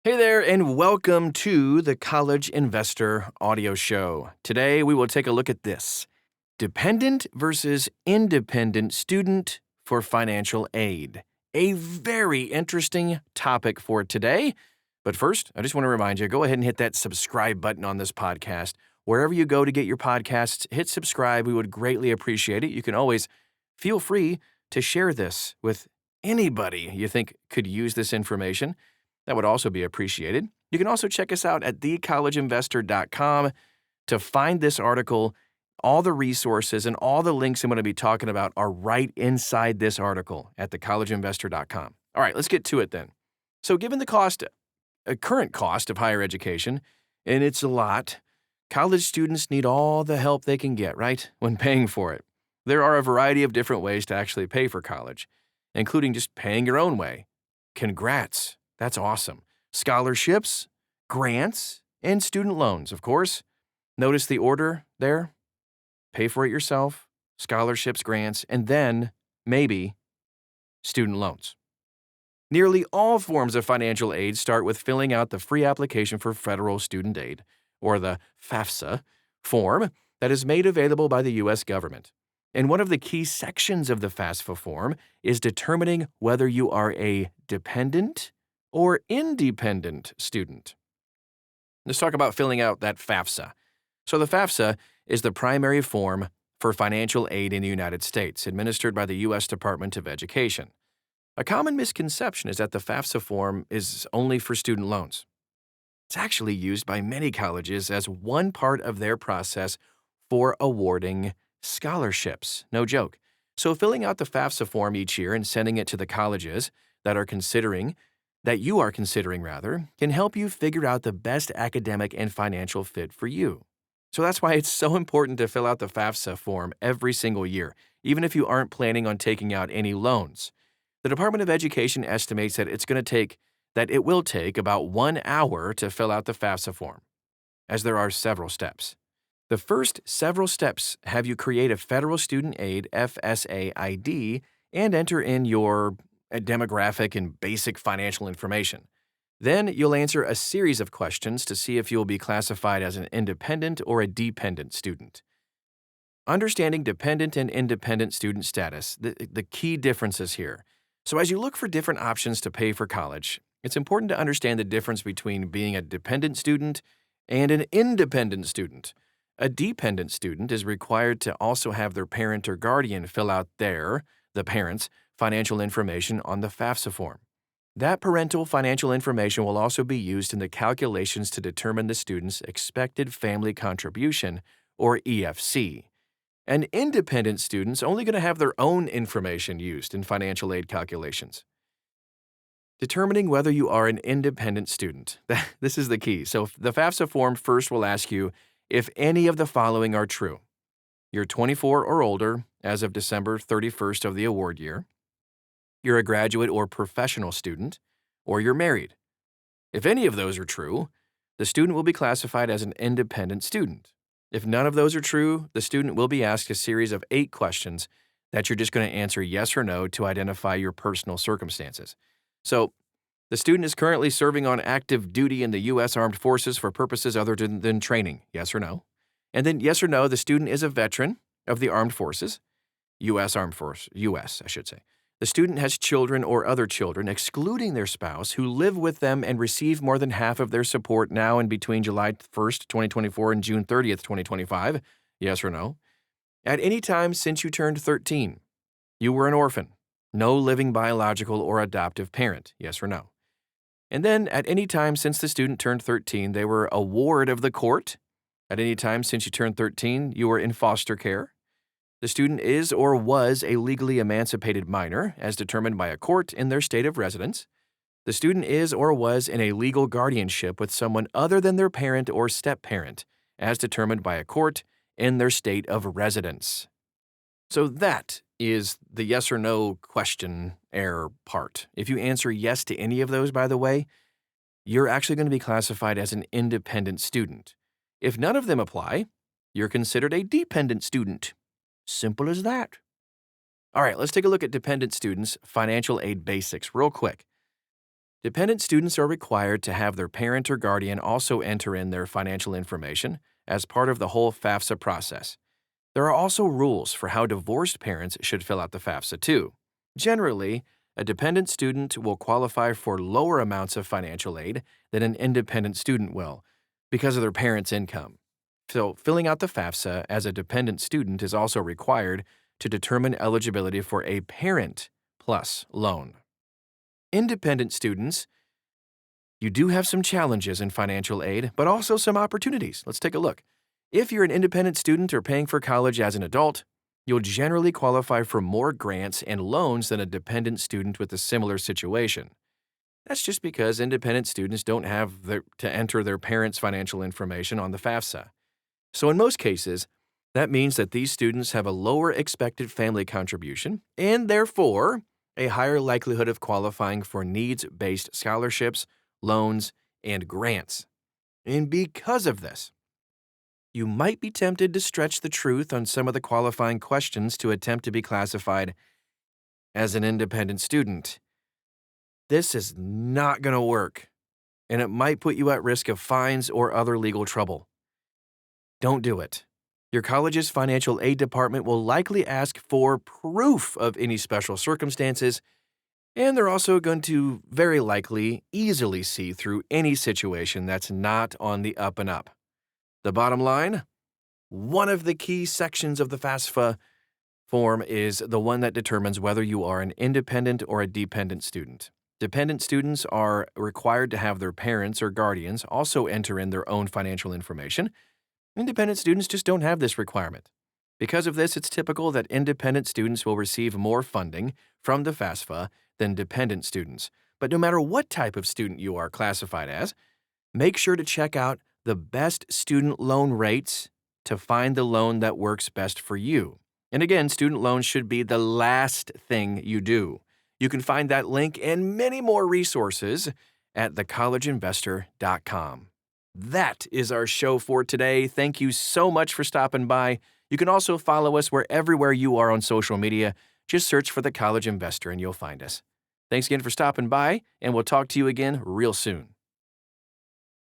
Hey there, and welcome to the College Investor Audio Show. Today, we will take a look at this: dependent versus independent student for financial aid. A very interesting topic for today. But first, I just want to remind you, go ahead and hit that subscribe button on this podcast. Wherever you go to get your podcasts, hit subscribe. We would greatly appreciate it. You can always feel free to share this with anybody you think could use this information. That would also be appreciated. You can also check us out at thecollegeinvestor.com to find this article. All the resources and all the links I'm going to be talking about are right inside this article at thecollegeinvestor.com. All right, let's get to it then. So given the current cost of higher education, and it's a lot, college students need all the help they can get, right, when paying for it. There are a variety of different ways to actually pay for college, including just paying your own way. Congrats. That's awesome. Scholarships, grants, and student loans, of course. Notice the order there? Pay for it yourself, scholarships, grants, and then, maybe, student loans. Nearly all forms of financial aid start with filling out the free application for federal student aid, or the FAFSA, form that is made available by the U.S. government. And one of the key sections of the FAFSA form is determining whether you are a dependent or independent student. Let's talk about filling out that FAFSA. So the FAFSA is the primary form for financial aid in the United States, administered by the U.S. Department of Education. A common misconception is that the FAFSA form is only for student loans. It's actually used by many colleges as one part of their process for awarding scholarships. No joke. So filling out the FAFSA form each year and sending it to the colleges that you are considering, can help you figure out the best academic and financial fit for you. So that's why it's so important to fill out the FAFSA form every single year, even if you aren't planning on taking out any loans. The Department of Education estimates that it will take about 1 hour to fill out the FAFSA form, as there are several steps. The first several steps have you create a Federal Student Aid FSA ID and enter in your demographic and basic financial information. Then you'll answer a series of questions to see if you'll be classified as an independent or a dependent student. Understanding dependent and independent student status, the key differences here. So as you look for different options to pay for college, it's important to understand the difference between being a dependent student and an independent student. A dependent student is required to also have their parent or guardian fill out the parent's, financial information on the FAFSA form. That parental financial information will also be used in the calculations to determine the student's expected family contribution, or EFC. And independent students only going to have their own information used in financial aid calculations. Determining whether you are an independent student. This is the key. So the FAFSA form first will ask you if any of the following are true. You're 24 or older as of December 31st of the award year. You're a graduate or professional student, or you're married. If any of those are true, the student will be classified as an independent student. If none of those are true, the student will be asked a series of 8 questions that you're just going to answer yes or no to identify your personal circumstances. So, the student is currently serving on active duty in the U.S. Armed Forces for purposes other than training, yes or no? And then yes or no, the student is a veteran of the Armed Forces, U.S. I should say. The student has children or other children, excluding their spouse, who live with them and receive more than half of their support now and between July 1st, 2024 and June 30th, 2025, yes or no? At any time since you turned 13, you were an orphan, no living biological or adoptive parent, yes or no? And then at any time since the student turned 13, they were a ward of the court. At any time since you turned 13, you were in foster care. The student is or was a legally emancipated minor, as determined by a court in their state of residence. The student is or was in a legal guardianship with someone other than their parent or step-parent, as determined by a court in their state of residence. So that is the yes or no question error part. If you answer yes to any of those, by the way, you're actually going to be classified as an independent student. If none of them apply, you're considered a dependent student. Simple as that. All right, let's take a look at dependent students' financial aid basics real quick. Dependent students are required to have their parent or guardian also enter in their financial information as part of the whole FAFSA process. There are also rules for how divorced parents should fill out the FAFSA, too. Generally, a dependent student will qualify for lower amounts of financial aid than an independent student will because of their parents' income. So, filling out the FAFSA as a dependent student is also required to determine eligibility for a Parent Plus loan. Independent students, you do have some challenges in financial aid, but also some opportunities. Let's take a look. If you're an independent student or paying for college as an adult, you'll generally qualify for more grants and loans than a dependent student with a similar situation. That's just because independent students don't have to enter their parents' financial information on the FAFSA. So in most cases, that means that these students have a lower expected family contribution and therefore a higher likelihood of qualifying for needs-based scholarships, loans, and grants. And because of this, you might be tempted to stretch the truth on some of the qualifying questions to attempt to be classified as an independent student. This is not going to work, and it might put you at risk of fines or other legal trouble. Don't do it. Your college's financial aid department will likely ask for proof of any special circumstances, and they're also going to very likely easily see through any situation that's not on the up and up. The bottom line, one of the key sections of the FAFSA form is the one that determines whether you are an independent or a dependent student. Dependent students are required to have their parents or guardians also enter in their own financial information. Independent students just don't have this requirement. Because of this, it's typical that independent students will receive more funding from the FAFSA than dependent students. But no matter what type of student you are classified as, make sure to check out the best student loan rates to find the loan that works best for you. And again, student loans should be the last thing you do. You can find that link and many more resources at thecollegeinvestor.com. That is our show for today. Thank you so much for stopping by. You can also follow us everywhere you are on social media. Just search for The College Investor and you'll find us. Thanks again for stopping by, and we'll talk to you again real soon.